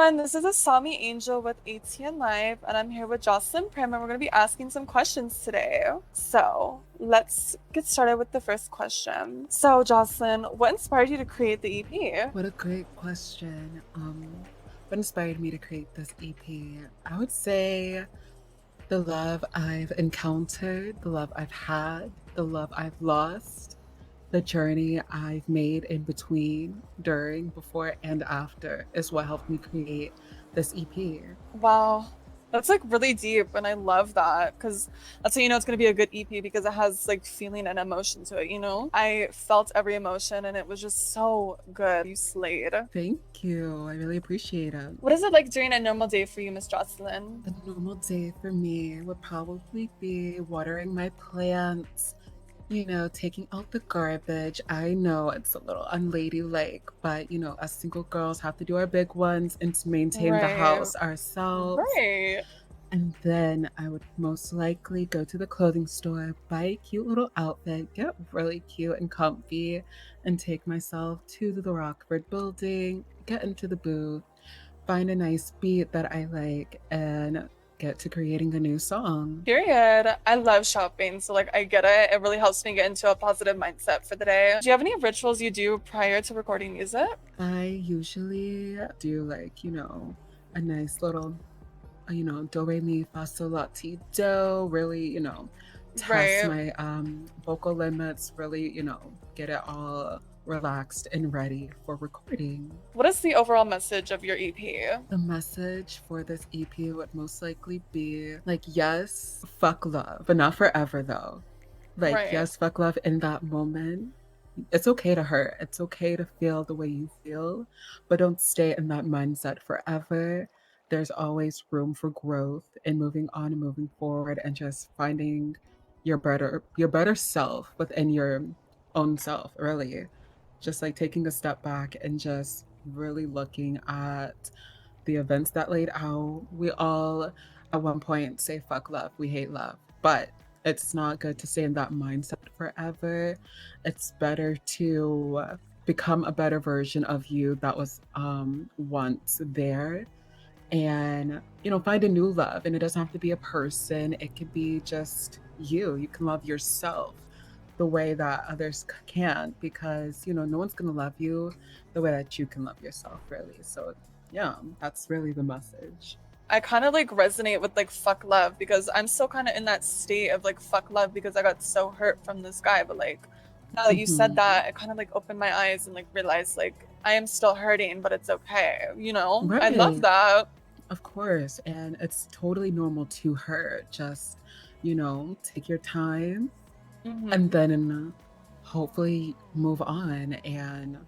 everyone, this is Asami Angel with ATN Live, and I'm here with Joslynn Prim, and we're going to be asking some questions today. So let's get started with the first question. So, Joslynn, what inspired you to create the EP? What a great question. What inspired me to create this EP? I would say the love I've encountered, the love I've had, the love I've lost, the journey I've made in between, during, before, and after is what helped me create this EP. Wow, that's like really deep, and I love that because that's how you know it's going to be a good EP because it has like feeling and emotion to it, you know? I felt every emotion, and it was just so good. You slayed. Thank you. I really appreciate it. What is it like during a normal day for you, Miss Jocelyn? A normal day for me would probably be watering my plants, taking out the garbage. I know it's a little unladylike, but us single girls have to do our big ones and to maintain the Right. house ourselves. Right. And then I would most likely go to the clothing store, buy a cute little outfit, get really cute and comfy, and take myself to the Rockford building, get into the booth, find a nice beat that I like, and get to creating a new song. Period. I love shopping, so like I get it. It really helps me get into a positive mindset for the day. Do you have any rituals you do prior to recording music? I usually do a nice little, do re mi fa sol la ti do, really, test Right. my vocal limits, really, get it all relaxed and ready for recording. What is the overall message of your EP? The message for this EP would most likely be like, yes, fuck love, but not forever though. Like, Right. yes, fuck love in that moment. It's okay to hurt. It's okay to feel the way you feel, but don't stay in that mindset forever. There's always room for growth and moving on and moving forward and just finding your better self within your own self, really. Just like taking a step back and just really looking at the events that laid out. We all at one point say fuck love, we hate love, but it's not good to stay in that mindset forever. It's better to become a better version of you that was once there, and find a new love. And it doesn't have to be a person, it could be just you can love yourself the way that others can't, because no one's going to love you the way that you can love yourself, really. So yeah, that's really the message. I kind of like resonate with like fuck love because I'm still kind of in that state of like fuck love because I got so hurt from this guy. But like now that you said Hmm. that, it kind of like opened my eyes and like realized like I am still hurting, but it's okay. You know, I love Right. that. Of course. And it's totally normal to hurt. Just, take your time and Hmm. then hopefully move on and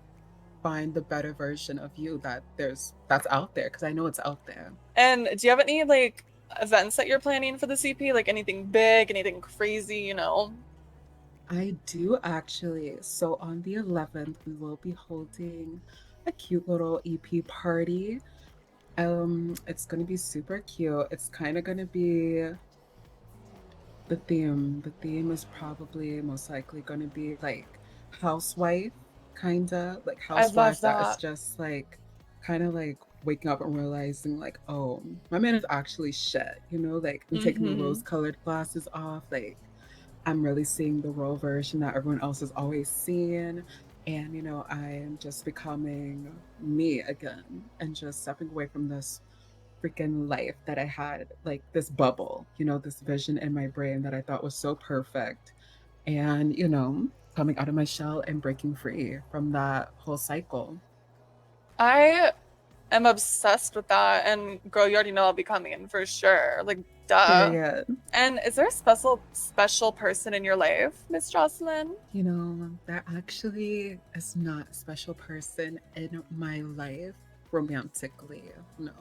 find the better version of you that's out there, because I know it's out there. And do you have any like events that you're planning for the CP? Like anything big, anything crazy, you know? I do actually. So on the 11th, we will be holding a cute little EP party. It's gonna be super cute. It's kind of gonna be the theme. The theme is probably most likely gonna be like housewife, kinda like I love housewife that is that. just like kind of like waking up and realizing like, oh, my man is actually shit. Like I'm taking the Hmm. rose-colored glasses off, like I'm really seeing the real version that everyone else is always seeing. And, I am just becoming me again and just stepping away from this freaking life that I had, like this bubble, this vision in my brain that I thought was so perfect. And, coming out of my shell and breaking free from that whole cycle. I am obsessed with that. And girl, you already know I'll be coming for sure. Like, duh. Period. And is there a special person in your life, Miss Jocelyn? There actually is not a special person in my life romantically. No.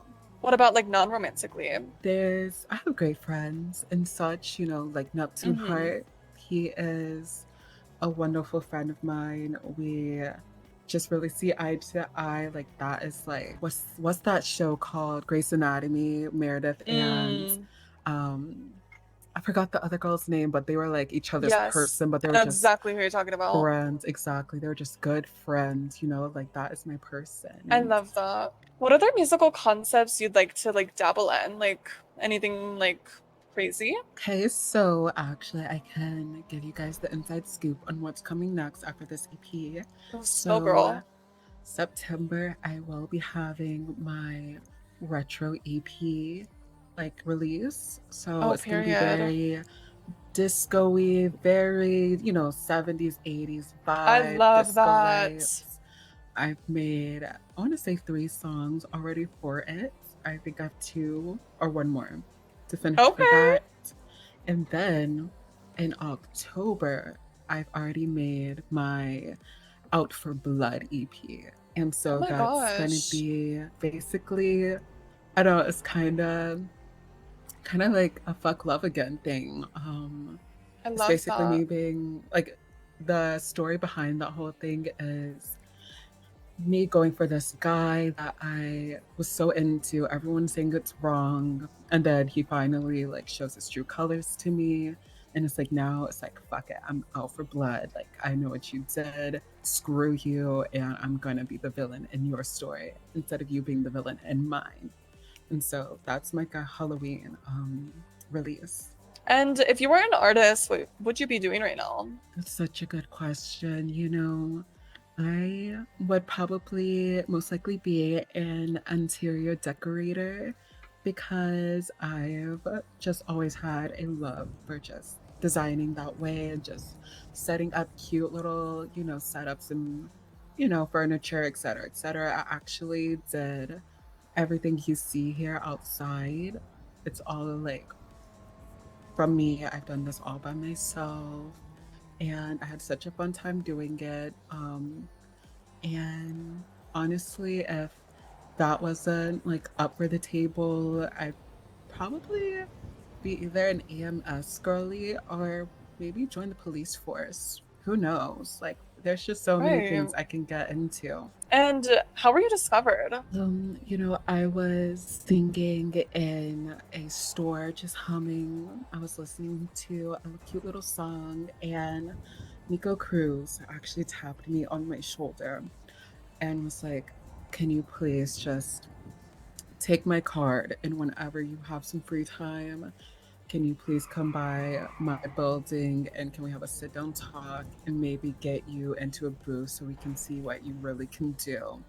What about like non-romantically? I have great friends and such, like Neptune Hmm. Heart. He is a wonderful friend of mine. We just really see eye to eye. Like that is like what's that show called? Grey's Anatomy, Meredith and Mm. um I forgot the other girl's name, but they were like each other's Yes, person, but they I were know just exactly who you're talking about. friends. Exactly. They were just good friends, you know, like that is my person. I And love that. What other musical concepts you'd like to like dabble in? Like anything like crazy? okay, so actually I can give you guys the inside scoop on what's coming next after this EP. Oh, spill, So girl. September, I will be having my retro EP like release. So Oh, it's gonna be period. very disco-y, very, you know, 70s, 80s I vibe, love disco that. vibes. I've made, I want to say 3 songs already for it. I think I have 2 or 1 more to finish for Okay. that. And then in October, I've already made my Out for Blood EP. And Oh so my that's gonna gosh. be basically, I don't know, it's kind of like a fuck love again thing. I It's love basically that. me being like, the story behind that whole thing is me going for this guy that I was so into. Everyone saying it's wrong, and then he finally like shows his true colors to me. And it's like now it's like fuck it, I'm out for blood. Like I know what you did. Screw you, and I'm gonna be the villain in your story instead of you being the villain in mine. And so that's like a Halloween release. And if you were an artist, what would you be doing right now? That's such a good question. You know, I would probably most likely be an interior decorator because I've just always had a love for just designing that way and just setting up cute little, you know, setups and, you know, furniture, etc., etc. I actually did everything you see here outside. It's all like from me. I've done this all by myself and I had such a fun time doing it. And honestly, if that wasn't like up for the table, I'd probably be either an EMS girly or maybe join the police force. Who knows? Like, there's just so many Right. things I can get into. And how were you discovered? You know, I was singing in a store, just humming. I was listening to a cute little song, and Nico Cruz actually tapped me on my shoulder and was like, "Can you please just take my card? And whenever you have some free time, can you please come by my building and can we have a sit down talk and maybe get you into a booth so we can see what you really can do?"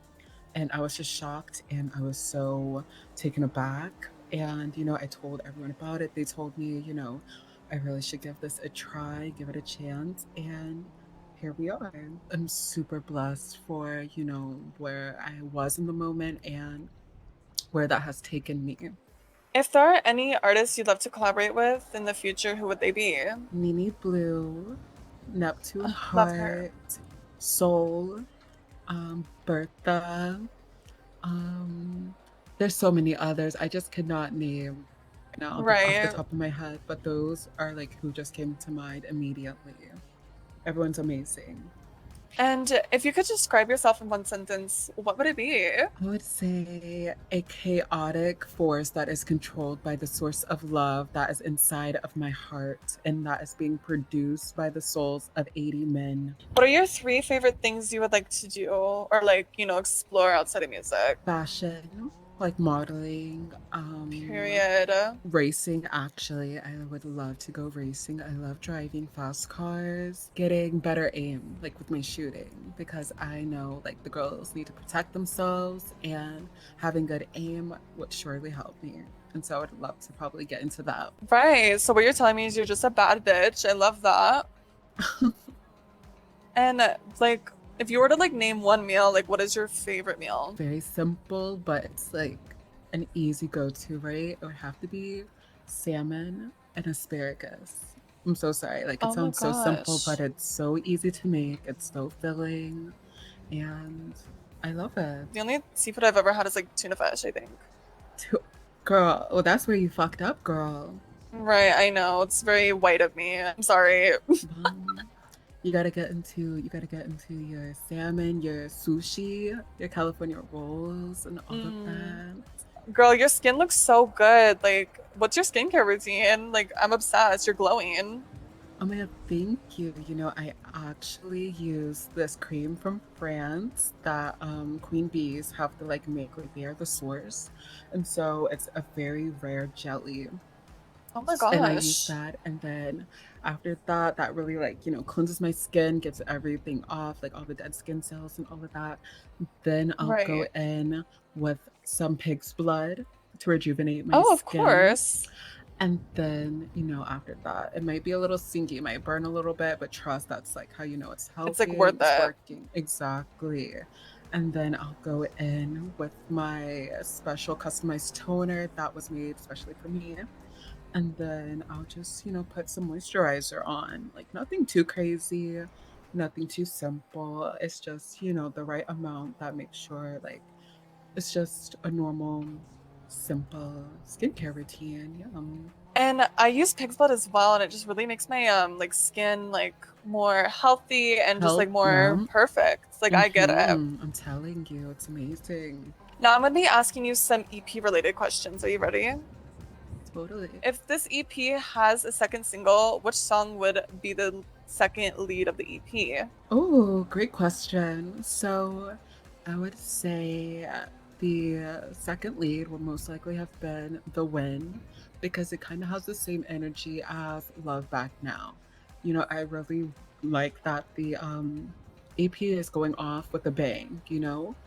And I was just shocked and I was so taken aback. And, you know, I told everyone about it. They told me, you know, I really should give this a try, give it a chance. And here we are. I'm super blessed for, you know, where I was in the moment and where that has taken me. If there are any artists you'd love to collaborate with in the future, who would they be? Nini Blue, Neptune Love her. Heart, Soul, Bertha, Um, there's so many others. I just cannot name now off the Right. top of my head, but those are like who just came to mind immediately. Everyone's amazing. And if you could describe yourself in one sentence, what would it be? I would say a chaotic force that is controlled by the source of love that is inside of my heart and that is being produced by the souls of 80 men. What are your 3 favorite things you would like to do or like, explore outside of music? Fashion, like modeling, Period. racing, actually. I would love to go racing. I love driving fast cars, getting better aim, like with my shooting, because I know like the girls need to protect themselves and having good aim would surely help me. And so I would love to probably get into that. Right. So what you're telling me is you're just a bad bitch. I love that. And like, if you were to like name one meal, like what is your favorite meal? Very simple, but it's like an easy go to, right? It would have to be salmon and asparagus. I'm so sorry. Like, it Oh my sounds so simple, gosh. but it's so easy to make. It's so filling, and I love it. The only seafood I've ever had is like tuna fish, I think. To- Girl, well, that's where you fucked up, girl. Right, I know. It's very white of me. I'm sorry. Um, you gotta get into your salmon, your sushi, your California rolls, and all of Mm. that. Girl, your skin looks so good. Like, what's your skincare routine? Like, I'm obsessed. You're glowing. Oh my God, thank you. You know, I actually use this cream from France that Queen Bees have to like make, like they are the source. And so it's a very rare jelly. Oh my And I use gosh. that, and then after that, that really like, cleanses my skin, gets everything off, like all the dead skin cells and all of that. Then I'll go Right. in with some pig's blood to rejuvenate my Oh, of skin. course. And then, after that, it might be a little stinky, it might burn a little bit, but trust that's like how you know it's It's like healthy, worth it's it. working. Exactly. And then I'll go in with my special customized toner that was made especially for me. And then I'll just, put some moisturizer on. Like nothing too crazy, nothing too simple. It's just, the right amount that makes sure like it's just a normal, simple skincare routine. Yeah. And I use pig's blood as well, and it just really makes my like skin like more healthy and just Health, like yeah. more perfect. Like I get it. I'm telling you, it's amazing. Now I'm gonna be asking you some EP related questions. Are you ready? Totally. If this EP has a second single, which song would be the second lead of the EP? Oh, great question. So I would say the second lead would most likely have been The Win because it kind of has the same energy as Love Back Now. I really like that the EP is going off with a bang. It's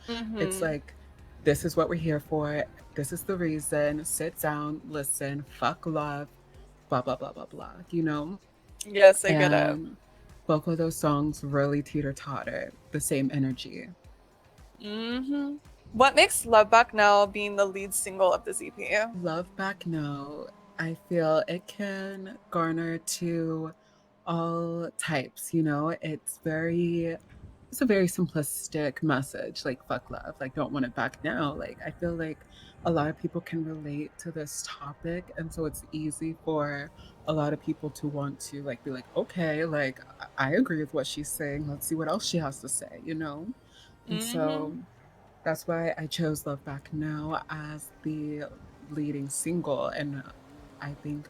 Mm-hmm. like this is what we're here for. This is the reason. Sit down, listen, fuck love, blah blah blah blah blah. Yes, I get it. And both of those songs really teeter totter the same energy. Mm-hmm. What makes Love Back Now being the lead single of this EP? Love Back Now, I feel it can garner to all types. It's a very simplistic message, like fuck love, like don't want it back now. Like I feel like a lot of people can relate to this topic, and so it's easy for a lot of people to want to like be like, okay, like I agree with what she's saying. Let's see what else she has to say. And Mm-hmm. so that's why I chose Love Back Now as the leading single. And I think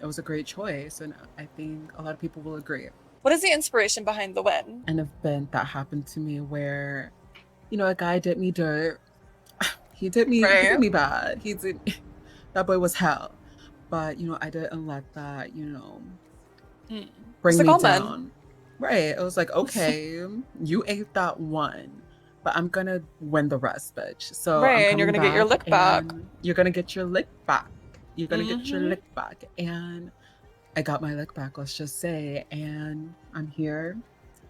it was a great choice. And I think a lot of people will agree. What is the inspiration behind the win? An event that happened to me where, a guy did me dirt. He did Right. me bad. He did that boy was hell. But, I didn't let that, Mm. Just bring like me all men. down. Right. It was like, okay, you ate that one, but I'm gonna win the rest, bitch. So I'm Right, and you're coming gonna get your back lick back. and you're gonna get your lick back. You're gonna get your Mm-hmm. lick back. And I got my lick back, let's just say. And I'm here.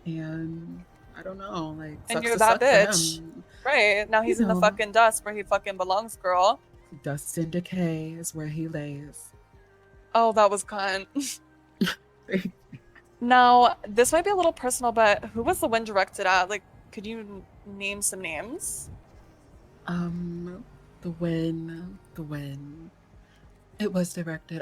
And I don't know, like, And sucks you're to that suck for bitch. him. Right. Now You he's in the know, fucking dust where he fucking belongs, girl. dust and decay is where he lays. Oh, that was cunt. Now, this might be a little personal, but who was the win directed at? Like, could you name some names? um, the win. It was directed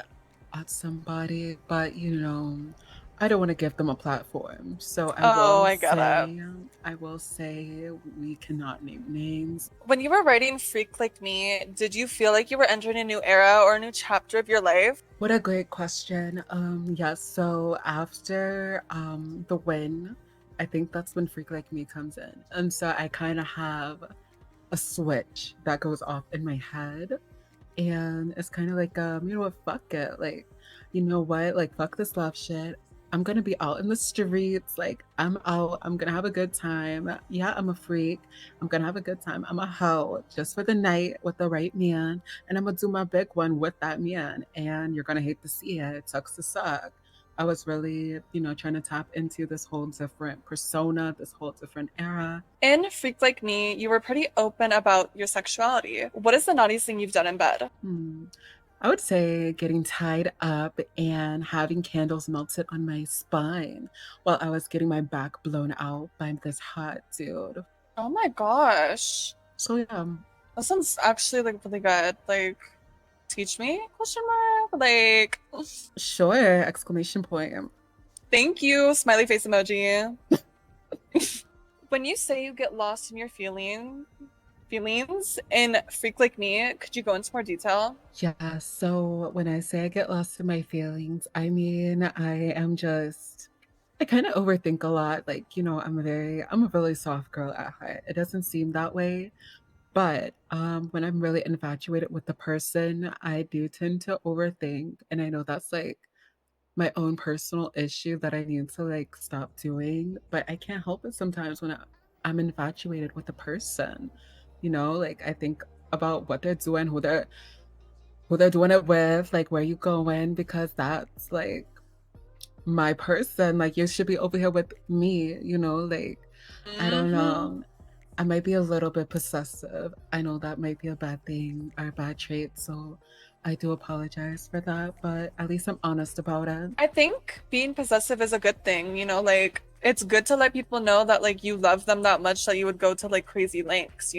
at somebody, but I don't want to give them a platform. So Oh, I get it. I will say we cannot name names. When you were writing Freak Like Me, did you feel like you were entering a new era or a new chapter of your life? What a great question. Yes, so after the win, I think that's when Freak Like Me comes in. And so I kind of have a switch that goes off in my head. And it's kind of like, you know what, fuck it. Like, you know what? Like, fuck this love shit. I'm gonna be out in the streets. Like, I'm out. I'm gonna have a good time. Yeah, I'm a freak. I'm gonna have a good time. I'm a hoe just for the night with the right man. And I'm gonna do my big one with that man. And you're gonna hate to see it. It sucks to suck. I was really, trying to tap into this whole different persona, this whole different era. In Freak Like Me, you were pretty open about your sexuality. What is the naughtiest thing you've done in bed? Hmm. I would say getting tied up and having candles melted on my spine while I was getting my back blown out by this hot dude. Oh my gosh. So yeah, That sounds actually like really good. Like, teach me? Question mark. Like, sure! Exclamation point. thank you, smiley face emoji. When you say you get lost in your feelings in Freak Like Me. Could you go into more detail? Yeah, so when I say I get lost in my feelings, I mean I kind of overthink a lot. Like, I'm a really soft girl at heart. It doesn't seem that way, but when I'm really infatuated with the person, I do tend to overthink, and I know that's like my own personal issue that I need to like stop doing, but I can't help it sometimes when I'm infatuated with a person. Like I think about what they're doing, who they're doing it with, like where you going, because that's like my person. Like you should be over here with me, like I don't Hmm. know. I might be a little bit possessive. I know that might be a bad thing or a bad trait, so I do apologize for that, but at least I'm honest about it. I think being possessive is a good thing, like it's good to let people know that like you love them that much that you would go to like crazy lengths.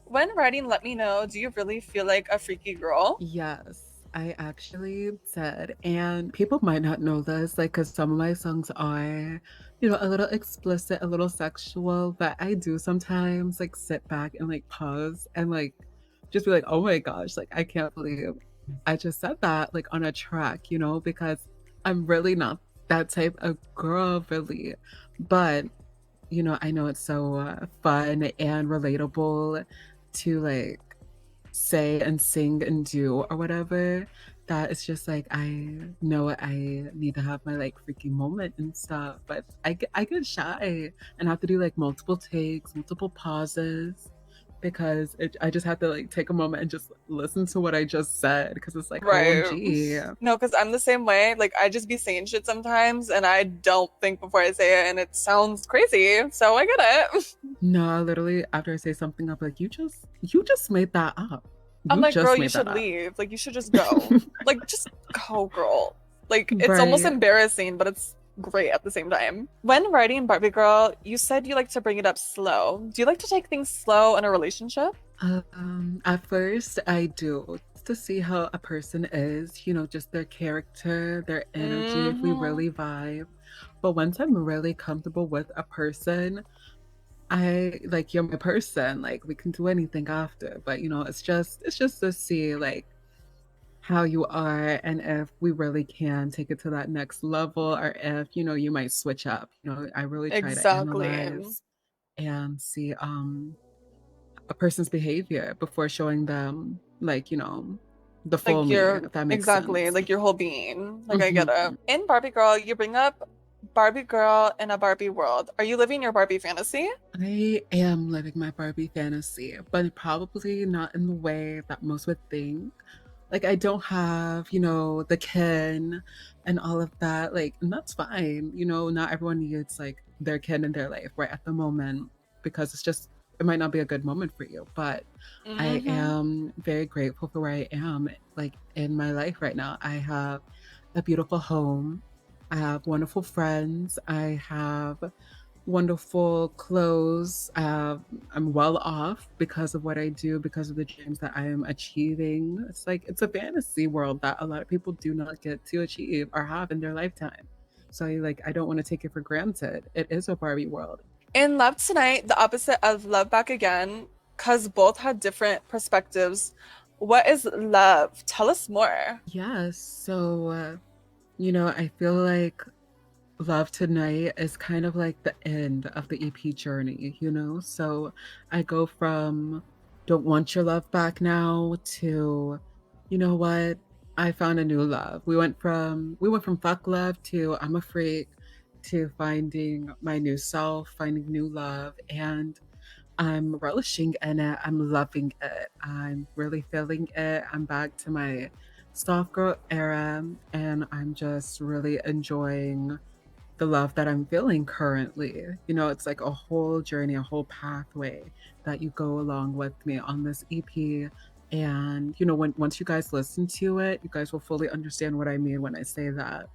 When writing Let Me Know, do you really feel like a freaky girl? Yes, I actually said, and people might not know this, like, because some of my songs are, a little explicit, a little sexual, but I do sometimes like sit back and like pause and like just be like, oh my gosh, like, I can't believe I just said that, like, on a track, because I'm really not that type of girl, really. But, I know it's so fun and relatable to like say and sing and do or whatever, that it's just like I know I need to have my like freaking moment and stuff, but I get shy and have to do like multiple takes, multiple pauses, because I just have to like take a moment and just listen to what I just said, because it's like Right. OMG. No, because I'm the same way. Like, I just be saying shit sometimes and I don't think before I say it and it sounds crazy. So I get it. No, literally after I say something, I'm like, you just made that up. I'm You like, girl, just you made that should up. leave. Like, you should just go. Like, just go, girl. Like, it's almost Right. embarrassing, but it's great at the same time. When writing Barbie Girl, you said you like to bring it up slow. Do you like to take things slow in a relationship? At first, I do, to see how a person is, just their character, their energy, if we Hmm. really vibe. But once I'm really comfortable with a person, I like, you're my person. Like we can do anything after. But it's just to see like how you are, and if we really can take it to that next level, or if, you might switch up. I really try to Exactly. analyze and see a person's behavior before showing them, like, the full Like me, you're if that makes exactly sense. like your whole being. Like I get it. Mhm. In Barbie Girl, you bring up Barbie Girl in a Barbie world. Are you living your Barbie fantasy? I am living my Barbie fantasy, but probably not in the way that most would think. Like, I don't have, the kin and all of that. Like, and that's fine. Not everyone needs like their kin in their life right at the moment, because it might not be a good moment for you. But I Hmm. am very grateful for where I am, like in my life right now. I have a beautiful home. I have wonderful friends. I have wonderful clothes. I'm well off because of what I do, because of the dreams that I am achieving. It's like it's a fantasy world that a lot of people do not get to achieve or have in their lifetime. So I don't want to take it for granted. It is a Barbie world. In Love Tonight, the opposite of Love Back Again, because both had different perspectives. What is love? Tell us more. Yes. So I feel like Love Tonight is kind of like the end of the EP journey, So I go from don't want your love back now to, you know what? I found a new love. We went from fuck love to I'm a freak to finding my new self, finding new love, and I'm relishing in it. I'm loving it. I'm really feeling it. I'm back to my soft girl era, and I'm just really enjoying the love that I'm feeling currently. It's like a whole journey, a whole pathway that you go along with me on this EP. And once you guys listen to it, you guys will fully understand what I mean when I say that.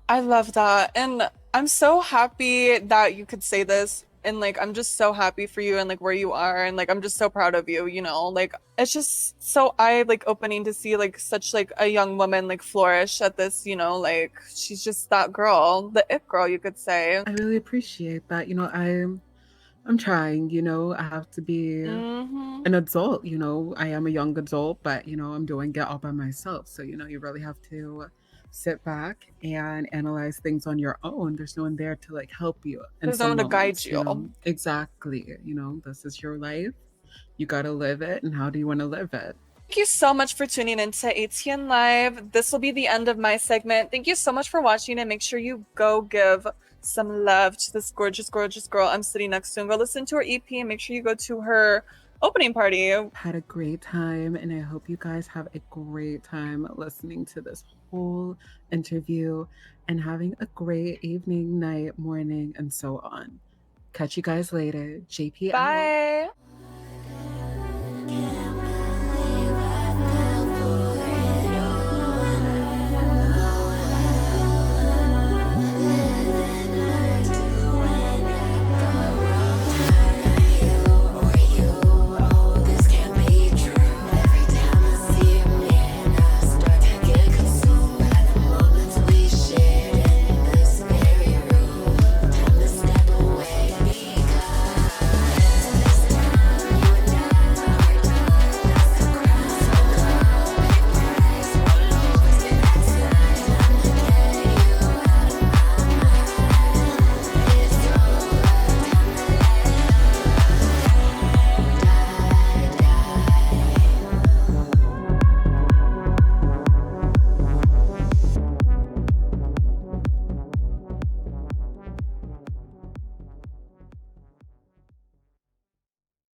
I love that. And I'm so happy that you could say this. And like, I'm just so happy for you and like where you are. And like, I'm just so proud of you. Like, it's just so eye like opening to see like such like a young woman like flourish at this, like she's just that girl, the it girl, you could say. I really appreciate that. I'm trying, I have to be Mm-hmm. an adult, I am a young adult, but I'm doing it all by myself. So, you really have to sit back and analyze things on your own. There's no one there to like help you in There's no some one to guide moments. you. Exactly. This is your life. You got to live it. And how do you want to live it? Thank you so much for tuning into ATN Live. This will be the end of my segment. Thank you so much for watching, and make sure you go give some love to this gorgeous, gorgeous girl I'm sitting next to, and go listen to her EP, and make sure you go to her opening party. Had a great time, and I hope you guys have a great time listening to this whole interview and having a great evening, night, morning, and so on. Catch you guys later. JP out. Bye.